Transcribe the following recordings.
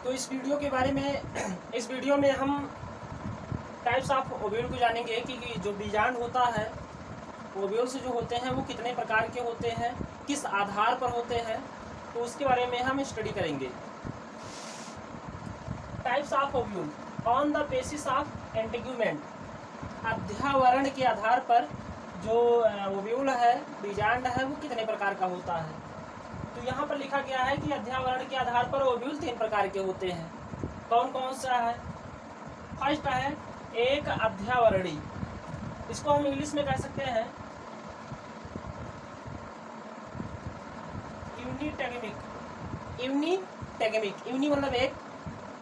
तो इस वीडियो के बारे में इस वीडियो में हम टाइप्स ऑफ ओव्यूल को जानेंगे कि जो बीजांड होता है ओव्यूल्स जो होते हैं वो कितने प्रकार के होते हैं, किस आधार पर होते हैं, तो उसके बारे में हम स्टडी करेंगे। Types of ovule on the basis of integument, अध्यावरण के आधार पर जो ओव्यूल है बीजांड है वो कितने प्रकार का होता है। तो यहाँ पर लिखा गया है कि अध्यावरण के आधार पर ओव्यूल 3 प्रकार के होते हैं। कौन कौन सा है? फर्स्ट है एक अध्यावरणी, इसको हम इंग्लिश में कह सकते हैं यूनिटेगमिक। यूनिटेगमिक, यूनि मतलब एक,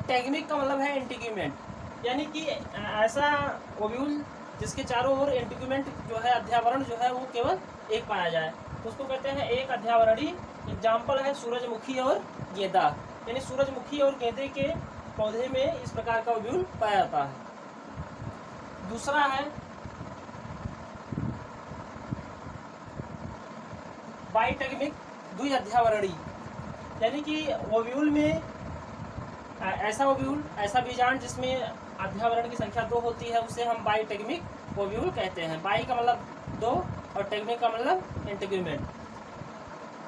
टेगमिक का मतलब है इंटीग्यूमेंट, यानी कि ऐसा ओव्यूल जिसके चारों ओर इंटीग्यूमेंट जो है अध्यावरण जो है वो केवल एक पाया जाए, तो उसको कहते हैं एक अध्यावरणी। एग्जाम्पल है सूरजमुखी और गेंदा, यानी सूरजमुखी और गेंदे के पौधे में इस प्रकार का ओव्यूल पाया जाता है। दूसरा है बाइटेगमिक, द्विअध्यावरणी, यानी कि ओव्यूल में ऐसा बीजांड जिसमें अध्यावरण की संख्या 2 होती है उसे हम बाइटेगमिक ओव्यूल कहते हैं। बाई का मतलब 2 और टेगमिक का मतलब इंटीग्यूमेंट।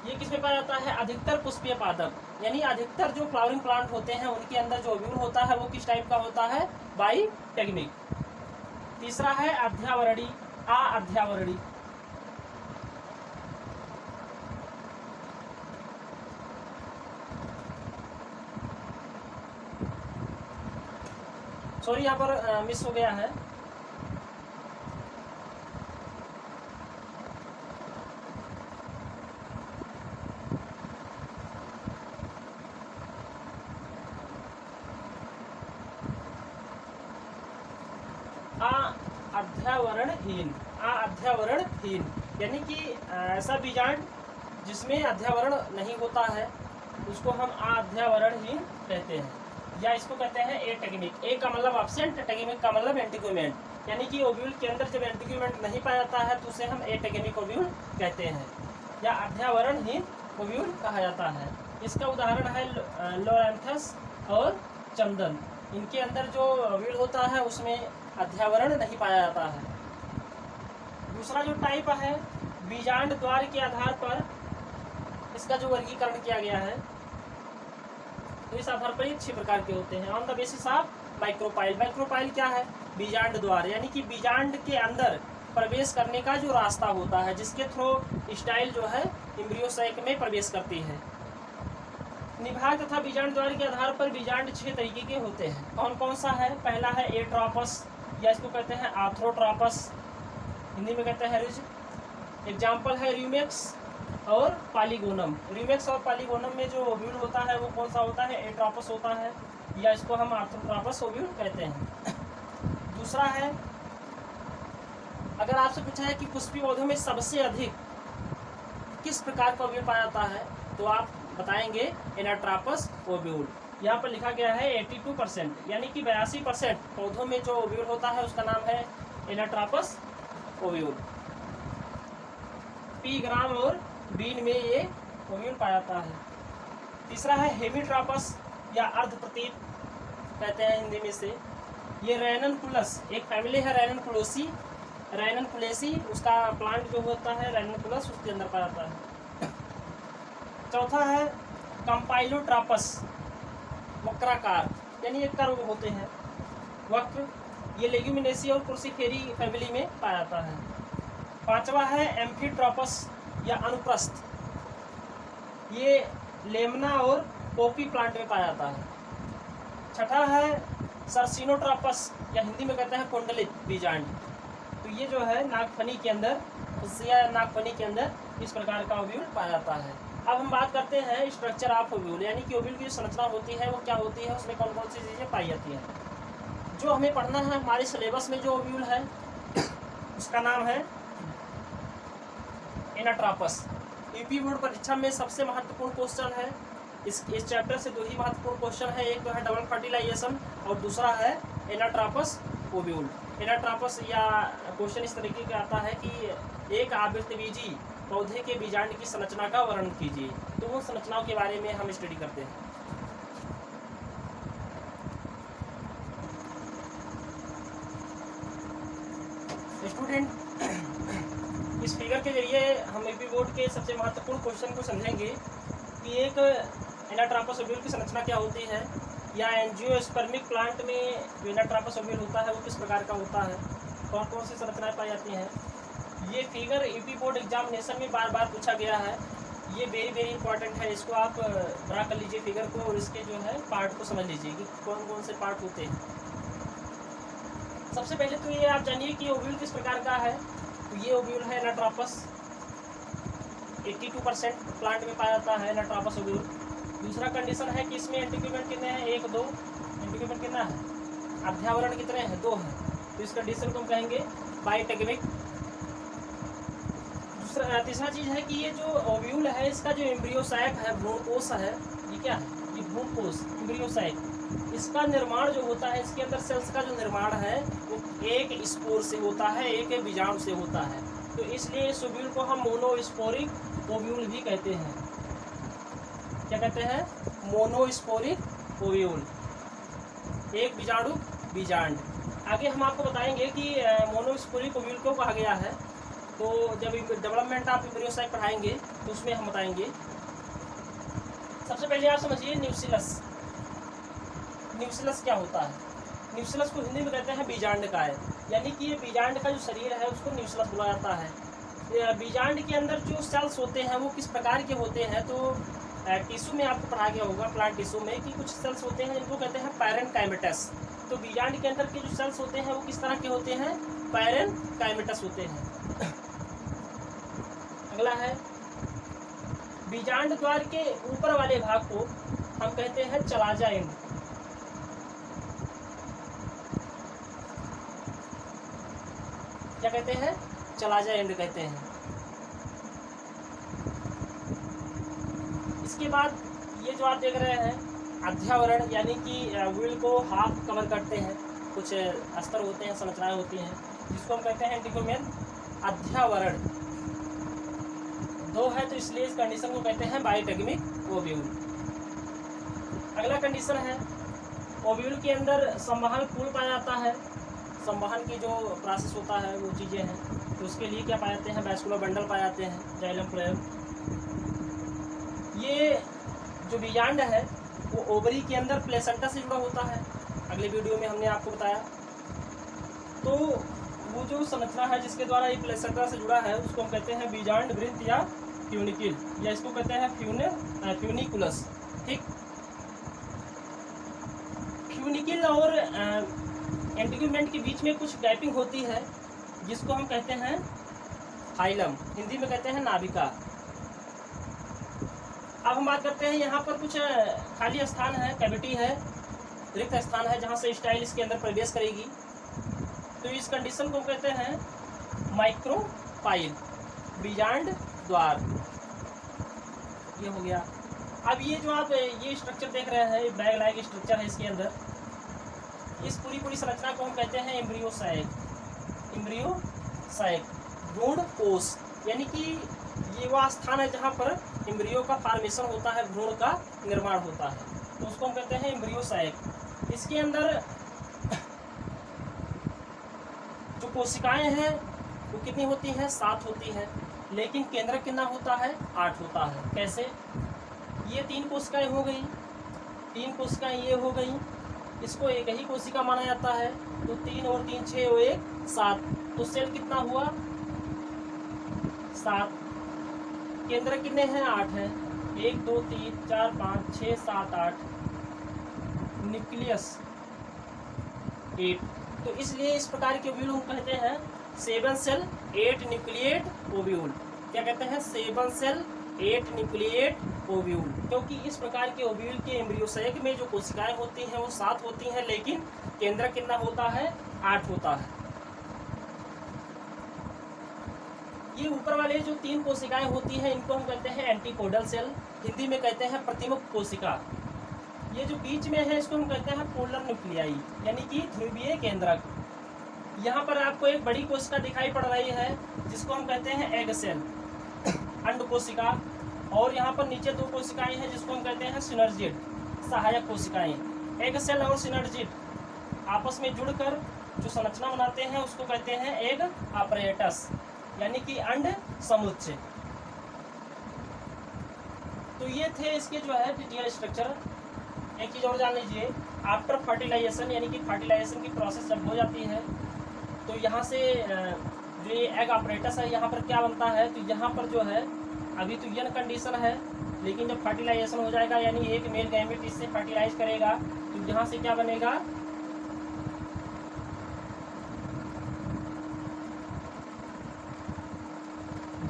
ये किस में पाया जाता है? अधिकतर पुष्पीय पादप, यानी अधिकतर जो फ्लावरिंग प्लांट होते हैं उनके अंदर जो ओव्यूल होता है वो किस टाइप का होता है? बाइटेगमिक। तीसरा है अध्यावरणी, अध्यावरणी, सॉरी यहाँ पर मिस हो गया है। अध्यावरणहीन, यानी कि ऐसा बीजांड जिसमें अध्यावरण नहीं होता है उसको हम अध्यावरणहीन कहते हैं, या इसको कहते हैं एटेगमिक। ए का मतलब एब्सेंट, टेगमिक का मतलब एंटीग्यूमेंट, यानी कि ओव्यूल के अंदर जब एंटीग्यूमेंट नहीं पाया जाता है तो उसे हम एटेगमिक ओव्यूल कहते हैं या अध्यावरणहीन ओव्यूल कहा जाता है। इसका उदाहरण है लोरैंथस और चंदन, इनके अंदर जो ओव्यूल होता है उसमें अध्यावरण नहीं पाया जाता है। दूसरा जो टाइप है बीजांड द्वार के आधार पर इसका जो वर्गीकरण किया गया है तो इस आधार पर 6 प्रकार के होते हैं। On the basis of micropyle. Micropyle क्या है? बीजांड द्वार, यानी कि बीजांड के अंदर प्रवेश करने का जो रास्ता होता है जिसके थ्रू स्टाइल जो है एम्ब्रियो सैक में प्रवेश करती है। निभाग तथा बीजांड द्वार के आधार पर बीजांड 6 तरीके के होते हैं। कौन कौन सा है? पहला है एट्रोपस, या इसको कहते हैं आर्थ्रोट्रोपस, हिंदी में कहते हैं रिज। एग्जाम्पल है र्यूमेक्स और पॉलीगोनम। र्यूमेक्स और पॉलीगोनम में जो ओव्यूल होता है वो कौन सा होता है? एट्रोपस होता है, या इसको हम आर्थ्रोट्रोपस ओव्यूल कहते हैं। दूसरा है, अगर आपसे पूछा है कि पुष्पीय पौधों में सबसे अधिक किस प्रकार का ओव्यूल पाया जाता है तो आप बताएंगे एनाट्रोपस ओव्यूल। यहाँ पर लिखा गया है 82%, यानी कि 82% पौधों में जो ओव्यूल होता है उसका नाम है एनाट्रोपस ओव्यूल। पी ग्राम और बीन में ये ओव्यूल पाया जाता है। तीसरा है हेमिट्रोपस या अर्धप्रतीप कहते हैं हिंदी में से। ये रैननकुलस, एक फैमिली है रैननकुलेसी, उसका प्लांट जो होता है रैननकुलस उसके अंदर पाया जाता है। चौथा है कंपाइलोट्रोपस, वक्राकार, यानी एक कर्व होते हैं वक्र, ये लेग्यूमिनेसी और क्रूसिफेरी फैमिली में पाया जाता है। पांचवा है एम्फीट्रोपस या अनुप्रस्थ, ये लेमना और पोपी प्लांट में पाया जाता है। छठा है सर्सिनोट्रोपस, या हिंदी में कहते हैं कुंडलित बीजांड, तो ये जो है नागफनी के अंदर, नागफनी के अंदर इस प्रकार का ओव्यूल पाया जाता है। अब हम बात करते हैं स्ट्रक्चर ऑफ ओव्यूल, यानी कि ओव्यूल की जो संरचना होती है वो क्या होती है, उसमें कौन कौन सी चीज़ें पाई जाती हैं। जो हमें पढ़ना है हमारे सिलेबस में जो ओव्यूल है उसका नाम है एनाट्रोपस। यूपी बोर्ड परीक्षा में सबसे महत्वपूर्ण क्वेश्चन है, इस चैप्टर से 2 ही महत्वपूर्ण क्वेश्चन है, एक तो है डबल फर्टिलाइजेशन और दूसरा है एनाट्रोपस ओव्यूल। एनाट्रोपस या क्वेश्चन इस तरीके का आता है कि एक आवृतबीजी पौधे के बीजांड की संरचना का वर्णन कीजिए, तो उन संरचनाओं के बारे में हम स्टडी करते हैं। स्टूडेंट, इस फिगर के जरिए हम एपीबोट के सबसे महत्वपूर्ण क्वेश्चन को समझेंगे कि एक एनाट्रापस ओव्यूल की संरचना क्या होती है, या एंजियोस्पर्मिक प्लांट में जो एनाट्रापस ओव्यूल होता है वो किस प्रकार का होता है, कौन कौन सी संरचनाएं पाई जाती हैं। ये फिगर एपीबोट एग्जामिनेशन में बार बार पूछा गया है, ये वेरी इंपॉर्टेंट है। इसको आप ड्रा कर लीजिए फिगर को और इसके जो है पार्ट को समझ लीजिए कि कौन कौन से पार्ट होते हैं। सबसे पहले तो ये आप जानिए कि ओव्यूल किस प्रकार का है। तो ये ओव्यूल है एनाट्रापस, 82% प्लांट में पाया जाता है एनाट्रापस ओव्यूल। दूसरा कंडीशन है कि इसमें एंटीक्यूमेंट कितने हैं, 1 2, एंटीक्यूमेंट कितना है, अध्यावरण कितने हैं, 2 हैं। तो इस कंडीशन को हम कहेंगे बाइटेगमिक। तीसरा चीज़ है कि ये जो ओव्यूल है इसका जो एम्ब्रियो सैक है, भ्रूणकोश है, ये क्या है, ये भ्रूणकोश एम्ब्रियो सैक, इसका निर्माण जो होता है, इसके अंदर सेल्स का जो निर्माण है वो एक स्पोर से होता है, एक बीजाणु से होता है। तो इसलिए इस ओव्यूल को हम मोनोस्पोरिक ओव्यूल भी कहते हैं। क्या कहते हैं, मोनोस्पोरिक ओव्यूल, एक बीजाणु बीजांड। आगे हम आपको बताएंगे कि मोनोस्पोरिक ओव्यूल क्यों कहा गया है। तो जब डेवलपमेंट ऑफ एम्ब्रियो साइक पढ़ाएंगे तो उसमें हम बताएंगे। सबसे पहले आप समझिए न्यूक्लियस। न्यूक्लियस क्या होता है, न्यूक्लियस को हिंदी में कहते हैं बीजांड का है, यानी कि ये बीजांड का जो शरीर है उसको न्यूक्लियस बोला जाता है। बीजांड के अंदर जो सेल्स होते हैं वो किस प्रकार के होते हैं, तो टिश्यू में आपको पढ़ा गया होगा प्लांट टिश्यू में कि कुछ सेल्स होते हैं जिनको कहते हैं पैरेनकाइमेटस। तो बीजांड के अंदर के जो सेल्स होते हैं वो किस तरह के होते हैं, पैरेनकाइमेटस होते हैं। अगला है बीजांड द्वार के ऊपर वाले भाग को हम कहते हैं चलाजा एंड। क्या कहते हैं, चलाजा एंड कहते हैं। इसके बाद ये जो आप देख रहे हैं अध्यावरण, यानी कि व्हील को हाफ कवर करते हैं, कुछ अस्तर होते हैं, संरचनाएं होती हैं, जिसको हम कहते हैं एंटीक्यूमेन। अध्यावरण 2 है तो इसलिए इस कंडीशन को कहते हैं बाइटेगमिक ओव्यूल। अगला कंडीशन है ओव्यूल के अंदर संवहन पूल पाया जाता है। संवहन की जो प्रोसेस होता है वो चीज़ें हैं, तो उसके लिए क्या पाए जाते हैं, वैस्कुलर बंडल पाए जाते हैं, जाइलम फ्लोएम। ये जो बीजांड है वो ओवरी के अंदर प्लेसेंटा से जुड़ा होता है, अगले वीडियो में हमने आपको बताया। तो वो जो संरचना है जिसके द्वारा ये प्लेसेंटा से जुड़ा है उसको हम कहते हैं बीजांड वृत्त या फ्यूनिकिल, या इसको कहते हैं फ्यूनिकुलस। ठीक, फ्यूनिकिल और एंटीक्यूमेंट के बीच में कुछ गैपिंग होती है जिसको हम कहते हैं हाइलम, हिंदी में कहते हैं नाभिका। अब हम बात करते हैं, यहाँ पर कुछ खाली स्थान है, कैविटी है, रिक्त स्थान है जहाँ से स्टाइल इसके अंदर प्रवेश करेगी। तो इस कंडीशन को कहते हैं माइक्रोपाइल, बीजांड द्वार। ये हो गया। अब ये जो आप ये स्ट्रक्चर देख रहे हैं, बैग लाइक स्ट्रक्चर है इसके अंदर, इस पूरी संरचना को हम कहते हैं एम्ब्रियो सैक। एम्ब्रियो सैक, भ्रूण कोश, यानी कि ये वह स्थान है जहाँ पर एम्ब्रियो का फॉर्मेशन होता है, भ्रूण का निर्माण होता है, तो उसको हम कहते हैं एम्ब्रियो सैक। इसके अंदर जो कोशिकाएं हैं वो कितनी होती हैं, 7 होती हैं, लेकिन केंद्रक कितना होता है, 8 होता है। कैसे, ये 3 कोशिकाएं हो गई, 3 कोशिकाएं ये हो गई, इसको एक ही कोशिका माना जाता है, तो 3 और 3 6 और 1 7, तो सेल कितना हुआ, 7। केंद्र कितने हैं, 8 हैं, 1 2 3 4 5 6 7 8, न्यूक्लियस 8। तो इसलिए इस प्रकार के ओव्यूल हम कहते हैं 7 सेल 8 न्यूक्लिएट ओव्यूल। क्या कहते हैं, 7 सेल 8 न्यूक्लिएट ओव्यूल, क्योंकि इस प्रकार के ओव्यूल के एम्ब्रियो सैक में जो कोशिकाएं होती हैं वो 7 होती हैं, लेकिन केंद्र कितना होता है, 8 होता है। ये ऊपर वाले जो 3 कोशिकाएं होती हैं इनको हम कहते हैं एंटीकोडल सेल, हिंदी में कहते हैं प्रतिमुख कोशिका। ये जो बीच में है इसको हम कहते हैं पोलर न्यूक्लियाई, यानी कि ध्रुवीय केंद्रक। यहाँ पर आपको एक बड़ी कोशिका दिखाई पड़ रही है जिसको हम कहते हैं एग सेल, अंड कोशिका, और यहाँ पर नीचे 2 कोशिकाएं हैं जिसको हम कहते हैं सिनर्जिड, सहायक कोशिकाएं। एग सेल और सिनर्जिड आपस में जुड़कर जो संरचना बनाते हैं उसको कहते हैं एग अपरेटस, यानी कि अंड समुच्चय। तो ये थे इसके जो है डिटेल स्ट्रक्चर। एक चीज़ और जान लीजिए, आफ्टर फर्टिलाइजेशन यानी कि फर्टिलाइजेशन की प्रोसेस जब हो जाती है तो यहाँ से जो ये एग अपरेटस है यहाँ पर क्या बनता है, तो यहाँ पर जो है अभी तो यन कंडीशन है, लेकिन जब फर्टिलाइजेशन हो जाएगा यानी एक मेल गैमेट इससे फर्टिलाइज करेगा तो यहाँ से क्या बनेगा,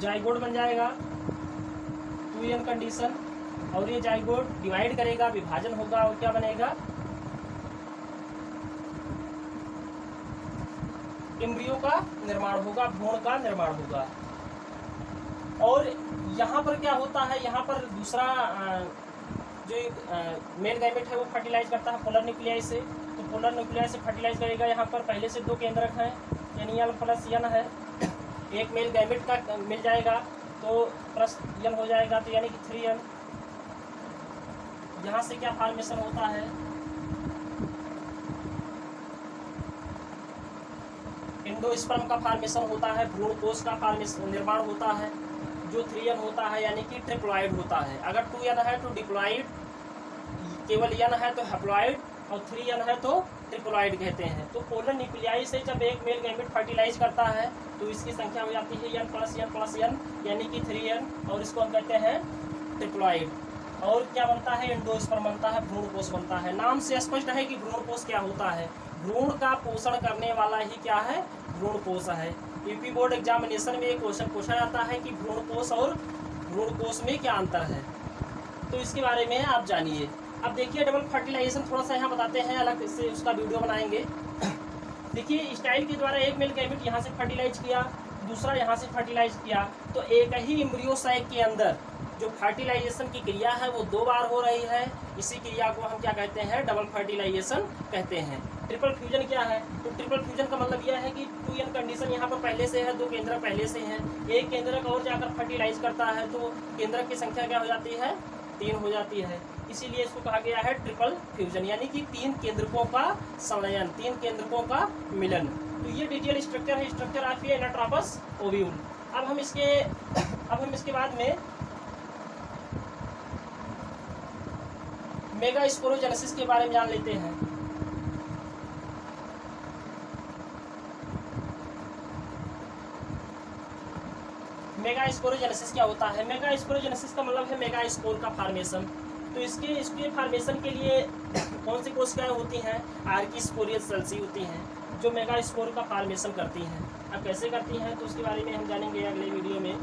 जाइगोट बन जाएगा 2n कंडीशन, और ये जाइगोट डिवाइड करेगा, विभाजन होगा और क्या बनेगा, एम्ब्रियो का निर्माण होगा, भ्रूण का निर्माण होगा। और यहाँ पर क्या होता है, यहाँ पर दूसरा जो मेल गैमेट है वो फर्टिलाइज करता है पोलर न्यूक्लियाई से, तो पोलर न्यूक्लियाई से फर्टिलाइज करेगा। यहाँ पर पहले से 2 केंद्रक हैं यानी L प्लस N है, एक मेल गैमेट का मिल जाएगा तो प्लस N हो जाएगा, तो यानी कि 3N। यहाँ से क्या फॉर्मेशन होता है, एंडोस्पर्म का फॉर्मेशन होता है, भ्रूण कोश का फॉर्मेशन निर्माण होता है, जो 3N होता है यानी कि ट्रिप्लॉइड होता है। अगर 2N है तो डिप्लॉइड, केवल N है तो हैप्लॉइड, और 3N है तो ट्रिप्लॉइड कहते हैं। तो पोलर न्यूक्लियाई से जब एक मेल गैमेट फर्टिलाइज करता है तो इसकी संख्या हो जाती है N प्लस N यानी कि 3N, और इसको हम कहते हैं ट्रिप्लॉइड। और क्या बनता है, एंडोस्पर्म बनता है, भ्रूण कोश बनता है। नाम से स्पष्ट है कि भ्रूण कोश क्या होता है, भ्रूण का पोषण करने वाला ही क्या है, भ्रूण कोश है। यूपी बोर्ड एग्जामिनेशन में एक क्वेश्चन पूछा जाता है कि भ्रूण कोश और भ्रूण कोश में क्या अंतर है, तो इसके बारे में आप जानिए। अब देखिए डबल फर्टिलाइजेशन थोड़ा सा यहाँ बताते हैं, अलग से उसका वीडियो बनाएंगे। देखिए स्टाइल के द्वारा एक मेल गैमेट यहाँ से फर्टिलाइज किया, दूसरा यहाँ से फर्टिलाइज किया, तो एक ही एम्ब्रियो साइक के अंदर जो फर्टिलाइजेशन की क्रिया है वो 2 बार हो रही है। इसी क्रिया को हम क्या कहते हैं, डबल फर्टिलाइजेशन कहते हैं। ट्रिपल फ्यूजन क्या है, तो ट्रिपल फ्यूजन का मतलब यह है कि 2N कंडीशन यहाँ पर पहले से है, 2 केंद्रक पहले से हैं, एक केंद्रक और जाकर फर्टिलाइज करता है तो केंद्रक की संख्या क्या हो जाती है, 3 हो जाती है। इसीलिए इसको कहा गया है ट्रिपल फ्यूजन, यानी कि 3 केंद्रकों का संलयन, 3 केंद्रकों का मिलन। तो ये डिटेल स्ट्रक्चर है, स्ट्रक्चर ऑफ ये एनाट्रोपस ओव्यूल। अब हम इसके बाद में मेगा स्पोरोजेनेसिस के बारे में जान लेते हैं। मेगा स्पोरोजेनेसिस क्या होता है, मेगा स्पोरोजेनेसिस का मतलब है मेगा स्पोर का फॉर्मेशन। तो इसके फॉर्मेशन के लिए कौन सी कोशिकाएं होती हैं, आर्किस्पोरियल सेल्स ही होती हैं जो मेगा स्पोर का फॉर्मेशन करती हैं। अब कैसे करती हैं तो उसके बारे में हम जानेंगे अगले वीडियो में।